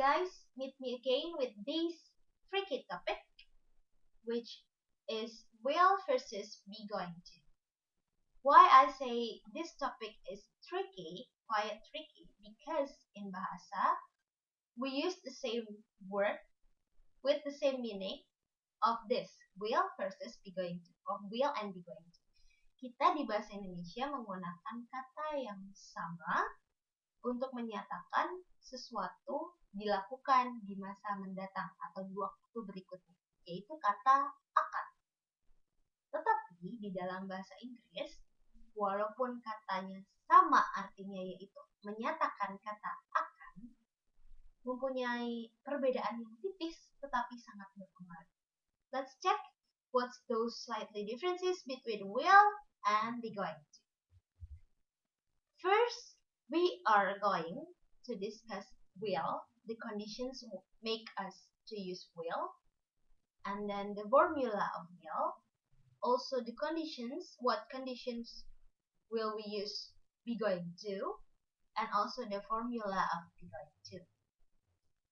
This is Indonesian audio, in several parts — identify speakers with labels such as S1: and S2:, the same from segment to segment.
S1: guys, meet me again with this tricky topic, which is will versus be going to. Why I say this topic is tricky, quite tricky, because in Bahasa, we use the same word with the same meaning of this, will versus be going to, of will and be going to. Kita di bahasa Indonesia menggunakan kata yang sama untuk menyatakan sesuatu dilakukan di masa mendatang atau di waktu berikutnya, yaitu kata akan. Tetapi di dalam bahasa Inggris, walaupun katanya sama artinya yaitu menyatakan kata akan, mempunyai perbedaan yang tipis tetapi sangat berpengaruh. Let's check what's those slightly differences between will and be going to. First, we are going to discuss will, the conditions make us to use will, and then the formula of will, also the conditions, what conditions will we use be going to, and also the formula of be going to.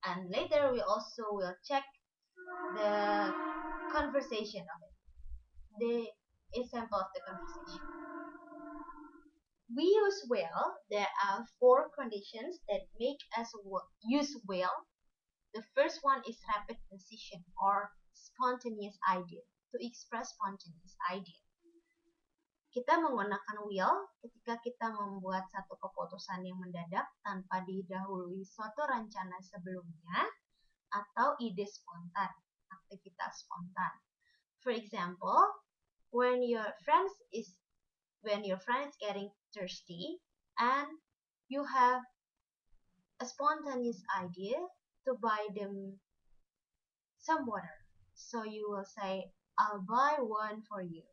S1: And later we also will check the conversation of it, the example of the conversation. We use will. There are 4 conditions that make us use will. The first one is rapid decision or spontaneous idea, to express spontaneous idea. Kita menggunakan will ketika kita membuat satu keputusan yang mendadak tanpa didahului suatu rencana sebelumnya atau ide spontan, aktivitas spontan. For example, when your friend is getting thirsty and you have a spontaneous idea to buy them some water. So you will say, I'll buy one for you.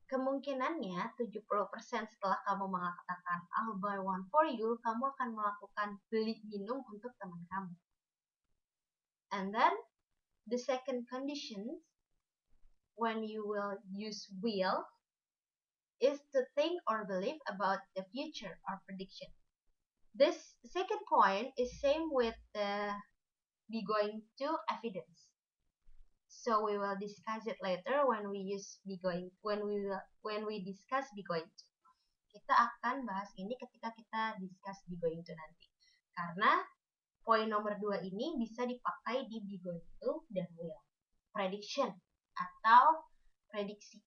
S1: Kemungkinannya 70% setelah kamu mengatakan I'll buy one for you, kamu akan melakukan beli minum untuk teman kamu. And then the second condition when you will use will is to think or believe about the future or prediction. This second point is same with the be going to evidence. So we will discuss it later when we use be going when we discuss be going to. Kita akan bahas ini ketika kita discuss be going to nanti. Karena poin nomor 2 ini bisa dipakai di be going to dan will. Prediction atau prediksi.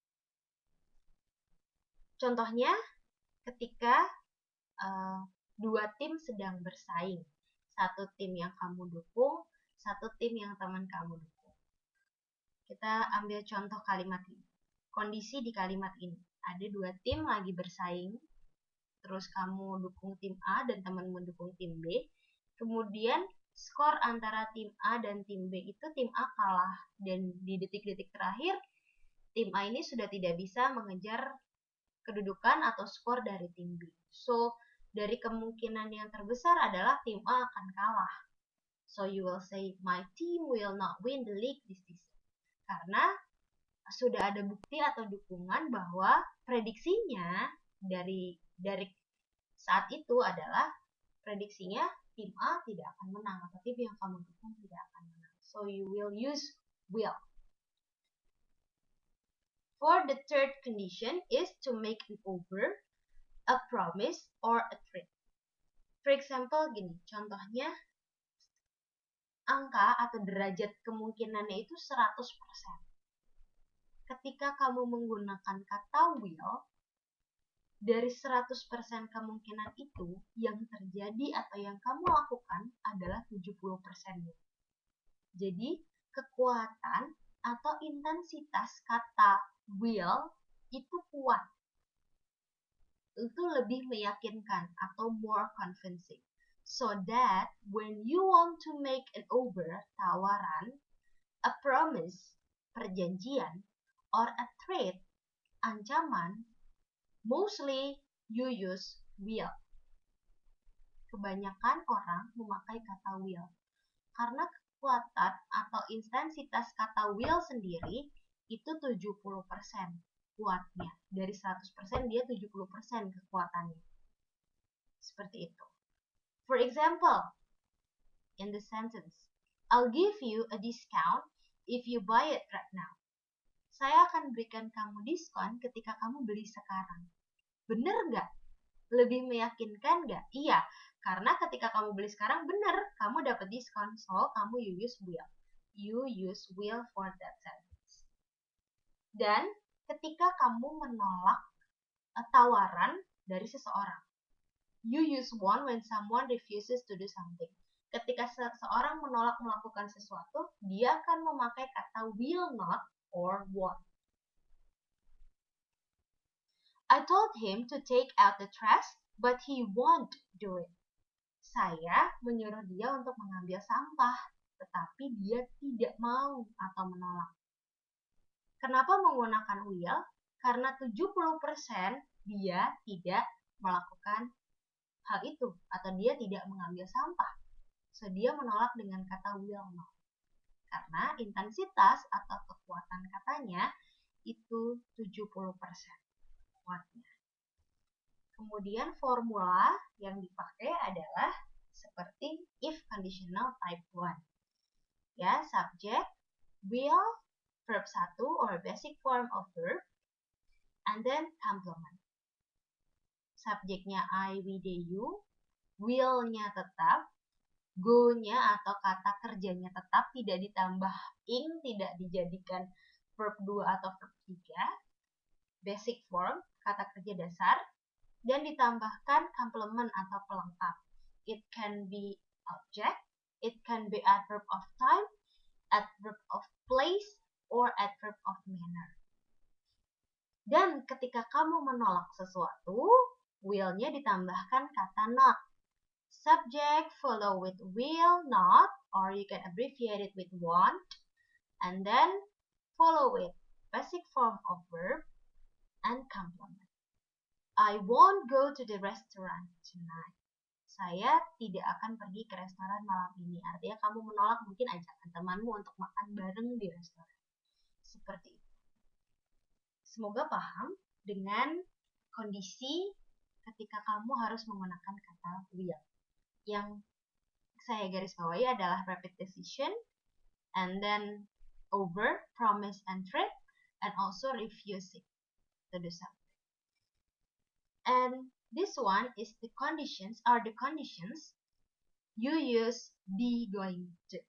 S1: Contohnya ketika 2 tim sedang bersaing. Satu tim yang kamu dukung, satu tim yang teman kamu dukung. Kita ambil contoh kalimat ini. Kondisi di kalimat ini. Ada 2 tim lagi bersaing. Terus kamu dukung tim A dan temanmu dukung tim B. Kemudian skor antara tim A dan tim B itu tim A kalah. Dan di detik-detik terakhir, tim A ini sudah tidak bisa mengejar kedudukan atau skor dari tim B. So, dari kemungkinan yang terbesar adalah tim A akan kalah. So, you will say, my team will not win the league this season. Karena sudah ada bukti atau dukungan bahwa prediksinya dari saat itu adalah prediksinya tim A tidak akan menang atau tim yang kamu dukung tidak akan menang. So, you will use will. For the third condition is to make an offer, a promise, or a threat. For example, gini, contohnya angka atau derajat kemungkinannya itu 100%. Ketika kamu menggunakan kata will, dari 100% kemungkinan itu, yang terjadi atau yang kamu lakukan adalah 70%. Jadi, kekuatan atau intensitas kata will itu kuat. Itu lebih meyakinkan atau more convincing. So that when you want to make an offer, tawaran, a promise, perjanjian, or a threat, ancaman, mostly you use will. Kebanyakan orang memakai kata will. Karena kekuatan atau intensitas kata will sendiri itu 70% kuatnya. Dari 100% dia 70% kekuatannya. Seperti itu. For example, in the sentence. I'll give you a discount if you buy it right now. Saya akan berikan kamu diskon ketika kamu beli sekarang. Bener nggak? Lebih meyakinkan nggak? Iya, karena ketika kamu beli sekarang, bener, kamu dapat diskon. So, kamu you use will. You use will for that sentence. Dan ketika kamu menolak tawaran dari seseorang. You use want when someone refuses to do something. Ketika seseorang menolak melakukan sesuatu, dia akan memakai kata will not or won't. I told him to take out the trash, but he won't do it. Saya menyuruh dia untuk mengambil sampah, tetapi dia tidak mau atau menolak. Kenapa menggunakan will? Karena 70% dia tidak melakukan hal itu, atau dia tidak mengambil sampah. So, dia menolak dengan kata will not. Karena intensitas atau kekuatan katanya itu 70% kuatnya. Kemudian formula yang dipakai adalah seperti if conditional type 1. Ya, subject, will, verb 1 or basic form of verb, and then complement. Subjeknya I, we, they, you, will-nya tetap, go-nya atau kata kerjanya tetap, tidak ditambah ing, tidak dijadikan verb 2 atau verb 3, basic form, kata kerja dasar, dan ditambahkan complement atau pelengkap. It can be object, it can be adverb of time, adverb of place, or adverb of manner. Dan ketika kamu menolak sesuatu, will-nya ditambahkan kata not. Subject follow with will not, or you can abbreviate it with want, and then follow with basic form of verb and complement. I won't go to the restaurant tonight. Saya tidak akan pergi ke restoran malam ini. Artinya kamu menolak mungkin ajakan temanmu untuk makan bareng di restoran. Seperti itu. Semoga paham dengan kondisi ketika kamu harus menggunakan kata will. Yang saya garis bawahi adalah rapid decision, and then over, promise and threat, and also refusing to do something. And this one is the conditions you use be going to.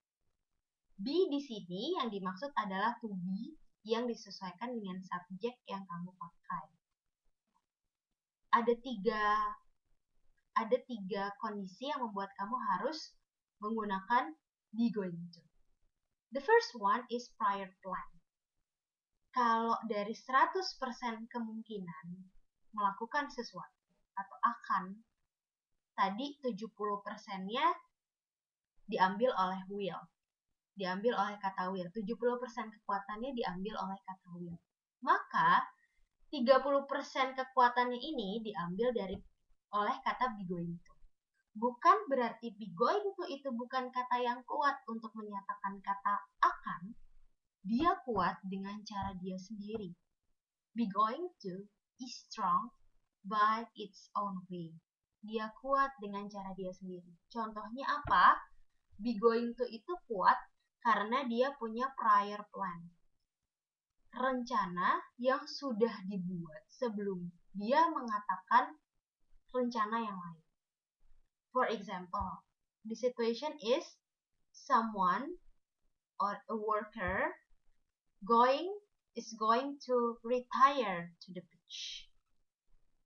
S1: Be di sini yang dimaksud adalah to be yang disesuaikan dengan subjek yang kamu pakai. Ada tiga kondisi yang membuat kamu harus menggunakan be going to. The first one is prior plan. Kalau dari 100% kemungkinan melakukan sesuatu atau akan, tadi 70%-nya diambil oleh will. Diambil oleh kata will. 70% kekuatannya diambil oleh kata will. Maka 30% kekuatannya ini diambil oleh kata be going to. Bukan berarti be going to itu bukan kata yang kuat untuk menyatakan kata akan. Dia kuat dengan cara dia sendiri. Be going to is strong by its own way. Dia kuat dengan cara dia sendiri. Contohnya apa? Be going to itu kuat karena dia punya prior plan. Rencana yang sudah dibuat sebelum dia mengatakan rencana yang lain. For example, the situation is someone or a worker is going to retire to the beach.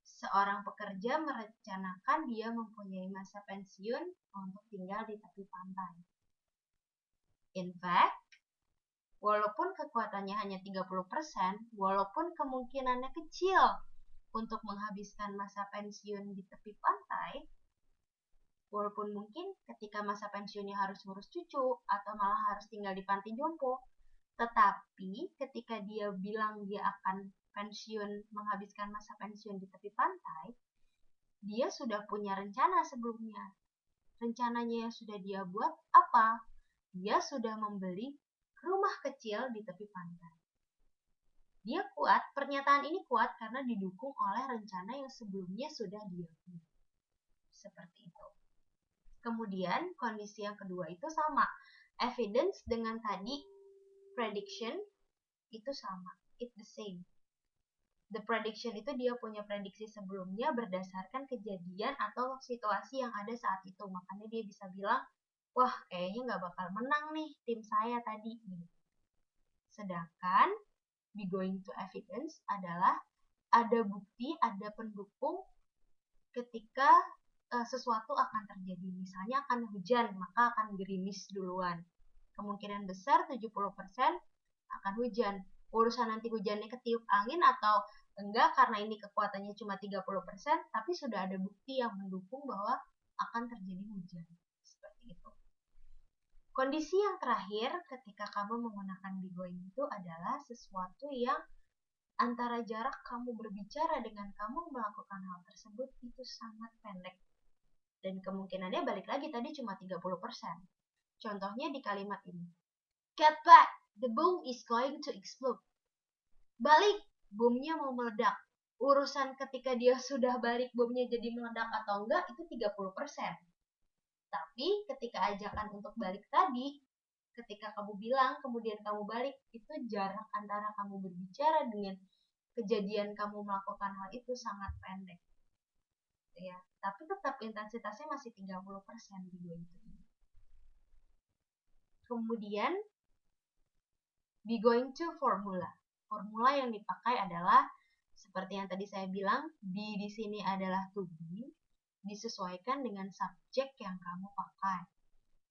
S1: Seorang pekerja merencanakan dia mempunyai masa pensiun untuk tinggal di tepi pantai. In fact, walaupun kekuatannya hanya 30%, walaupun kemungkinannya kecil untuk menghabiskan masa pensiun di tepi pantai, walaupun mungkin ketika masa pensiunnya harus ngurus cucu atau malah harus tinggal di panti jompo, tetapi ketika dia bilang dia akan pensiun, menghabiskan masa pensiun di tepi pantai, dia sudah punya rencana sebelumnya. Rencananya yang sudah dia buat apa? Dia sudah membeli rumah kecil di tepi pantai. Dia kuat, pernyataan ini kuat karena didukung oleh rencana yang sebelumnya sudah dia buat. Seperti itu. Kemudian kondisi yang kedua itu sama. Evidence dengan tadi prediction itu sama. It's the same. The prediction itu dia punya prediksi sebelumnya berdasarkan kejadian atau situasi yang ada saat itu. Makanya dia bisa bilang, wah kayaknya nggak bakal menang nih tim saya tadi. Sedangkan be going to evidence adalah ada bukti, ada pendukung ketika sesuatu akan terjadi. Misalnya akan hujan, maka akan gerimis duluan. Kemungkinan besar 70% akan hujan. Urusan nanti hujannya ketiup angin atau enggak karena ini kekuatannya cuma 30%, tapi sudah ada bukti yang mendukung bahwa akan terjadi hujan. Seperti itu. Kondisi yang terakhir ketika kamu menggunakan be going itu adalah sesuatu yang antara jarak kamu berbicara dengan kamu melakukan hal tersebut itu sangat pendek. Dan kemungkinannya balik lagi tadi cuma 30%. Contohnya di kalimat ini. Get back, the bomb is going to explode. Balik, bomnya mau meledak. Urusan ketika dia sudah balik bomnya jadi meledak atau enggak itu 30%. Tapi ketika ajakan untuk balik tadi, ketika kamu bilang kemudian kamu balik, itu jarak antara kamu berbicara dengan kejadian kamu melakukan hal itu sangat pendek. Ya, tapi tetap intensitasnya masih 30% di dua itu. Kemudian be going to formula. Formula yang dipakai adalah seperti yang tadi saya bilang, be di sini adalah to be, disesuaikan dengan subjek yang kamu pakai.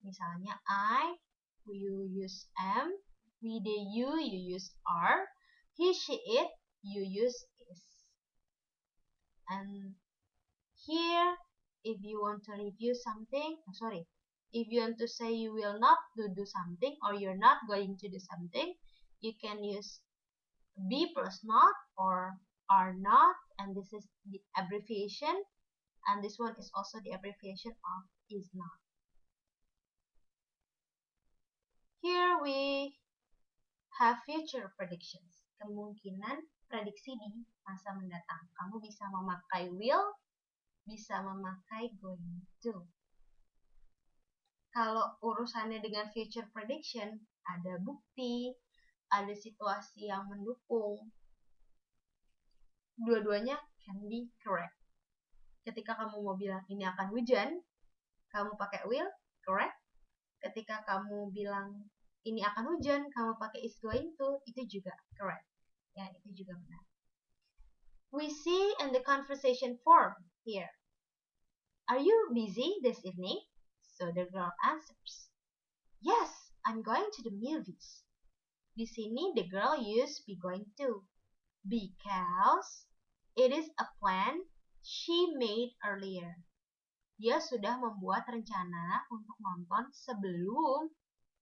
S1: Misalnya I, you use am, we, they, you use are, he, she, it, you use is. And here, if you want to review something, if you want to say you will not do something or you're not going to do something, you can use be plus not or are not, and this is the abbreviation, and this one is also the abbreviation of is not. Here we have future predictions, kemungkinan prediksi di masa mendatang. Kamu bisa memakai will, bisa memakai going to. Kalau urusannya dengan future prediction, ada bukti, ada situasi yang mendukung. Dua-duanya can be correct. Ketika kamu mau bilang ini akan hujan, kamu pakai will, correct. Ketika kamu bilang ini akan hujan, kamu pakai is going to, itu juga correct. Ya, itu juga benar. We see in the conversation form here. Are you busy this evening? So the girl answers, yes, I'm going to the movies. Di sini the girl use be going to because it is a plan she made earlier. Dia sudah membuat rencana untuk nonton sebelum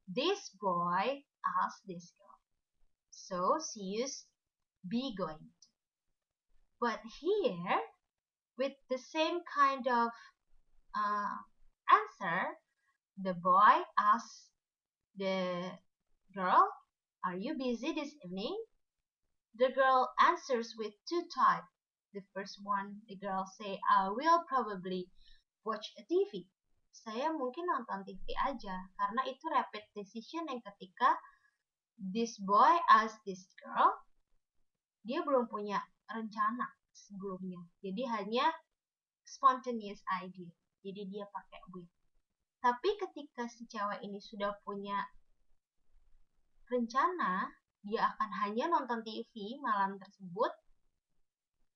S1: this boy asked this girl. So she used be going to. But here, with the same kind of answer, the boy asks the girl, are you busy this evening? The girl answers with two types. The first one, the girl say, I will probably watch a TV. Saya mungkin nonton TV aja, karena itu rapid decision yang ketika this boy asks this girl, dia belum punya rencana sebelumnya. Jadi hanya spontaneous idea. Jadi dia pakai will. Tapi ketika si cewek ini sudah punya rencana, dia akan hanya nonton TV malam tersebut,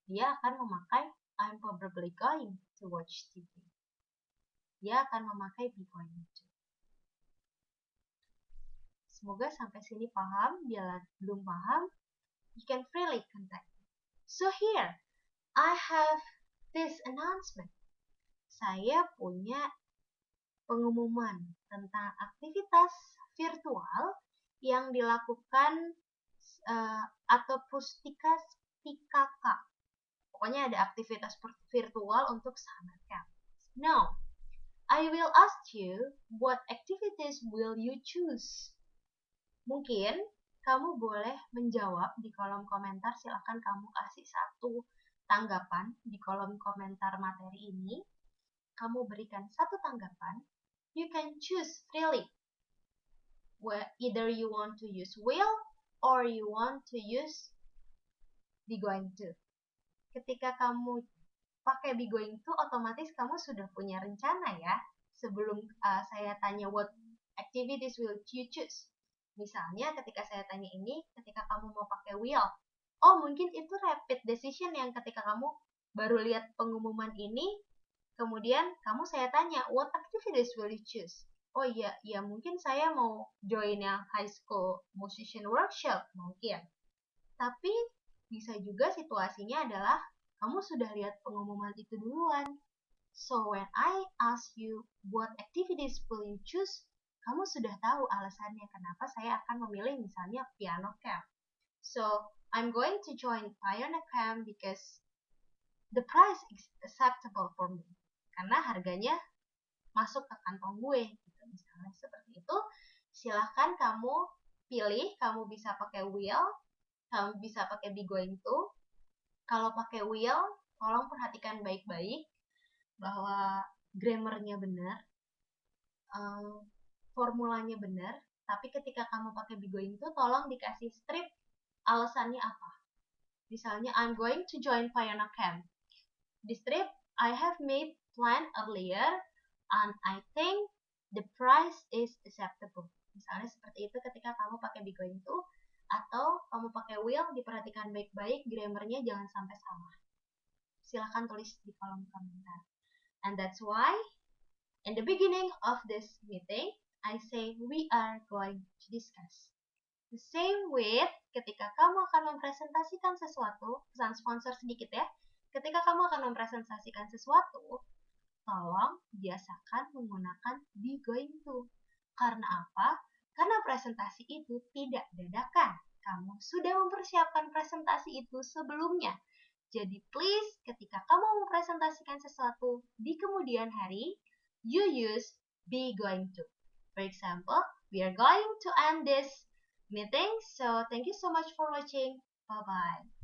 S1: dia akan memakai I'm probably going to watch TV. Dia akan memakai be going to. Semoga sampai sini paham. Bila belum paham, you can freely contact me. So here, I have this announcement. Saya punya pengumuman tentang aktivitas virtual yang dilakukan atau Pustika Pikaka. Pokoknya ada aktivitas virtual untuk sahabat kampus. Now, I will ask you, what activities will you choose? Mungkin kamu boleh menjawab di kolom komentar. Silakan kamu kasih satu tanggapan di kolom komentar materi ini. kamu berikan satu tanggapan, you can choose freely. Either you want to use will or you want to use be going to. Ketika kamu pakai be going to, otomatis kamu sudah punya rencana ya. Sebelum saya tanya what activities will you choose. Misalnya ketika saya tanya ini, ketika kamu mau pakai will, oh mungkin itu rapid decision yang ketika kamu baru lihat pengumuman ini, kemudian saya tanya, what activities will you choose? Oh iya, ya mungkin saya mau join yang high school musician workshop mungkin. Tapi bisa juga situasinya adalah kamu sudah lihat pengumuman itu duluan. So when I ask you what activities will you choose, kamu sudah tahu alasannya kenapa saya akan memilih misalnya piano camp. So I'm going to join piano camp because the price is acceptable for me. Karena harganya masuk ke kantong gue, gitu. Misalnya seperti itu. Silahkan kamu pilih, kamu bisa pakai will, kamu bisa pakai be going to. Kalau pakai will, tolong perhatikan baik-baik bahwa grammarnya benar, formulanya benar, tapi ketika kamu pakai be going to, tolong dikasih strip alasannya apa. Misalnya, I'm going to join piano camp. Di strip, I have made plan earlier, and I think the price is acceptable. Misalnya seperti itu ketika kamu pakai be going to, atau kamu pakai will, diperhatikan baik-baik, grammarnya jangan sampai salah. Silahkan tulis di kolom komentar. And that's why, in the beginning of this meeting, I say we are going to discuss. The same with ketika kamu akan mempresentasikan sesuatu, pesan sponsor sedikit ya, ketika kamu akan mempresentasikan sesuatu, tolong biasakan menggunakan be going to. Karena apa? Karena presentasi itu tidak dadakan. Kamu sudah mempersiapkan presentasi itu sebelumnya. Jadi please, ketika kamu mempresentasikan sesuatu di kemudian hari, you use be going to. For example, we are going to end this meeting. So thank you so much for watching. Bye-bye.